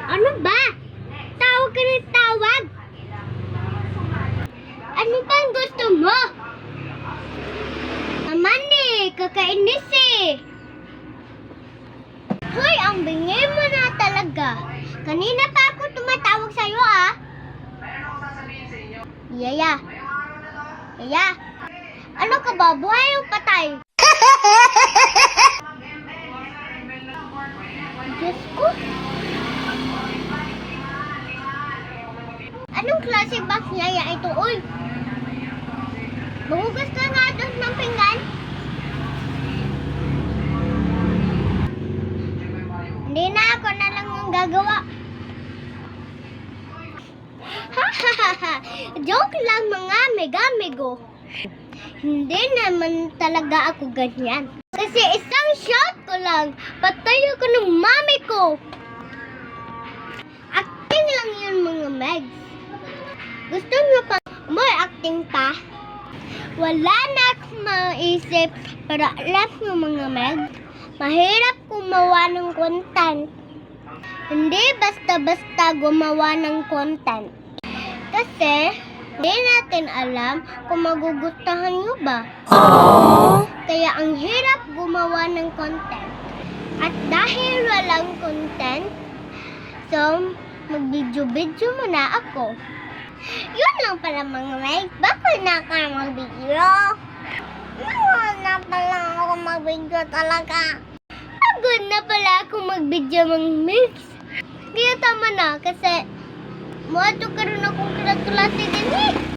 Ano ba? Tawag ka ng tawag. Ano bang gusto mo? Naman kakainis eh. Hoy, ang bingi mo na talaga. Kanina pa ako tumatawag sa'yo ah. Yaya. Yaya. Ano ka ba? Buhay o patay? Diyos ko. Anong klase box Yaya ito? Uy. Magugas ka nga doon ng pinggan. Hindi na, ako na lang ang gagawa. Hahaha. Joke lang mga mega-mego. Hindi naman talaga ako ganyan. Kasi isang shot ko lang, patay ako ng mami ko. Acting lang yun mga megs. Gusto nyo pa more acting pa? Wala na akong maisip, pero alam nyo mga megs, mahirap gumawa ng content. Hindi basta-basta gumawa ng content. Kasi, hindi natin alam kung magugustuhan nyo ba. Kaya ang hirap gumawa ng content. At dahil walang content, so, mag-video-video muna ako. Yun lang pala mga guys. Bakit na ka mag-video? Na pala ako mag-video talaga. Pagod na pala ako mag-video mga mix. Kaya tama na kasi Muadto karon akong klase din eh.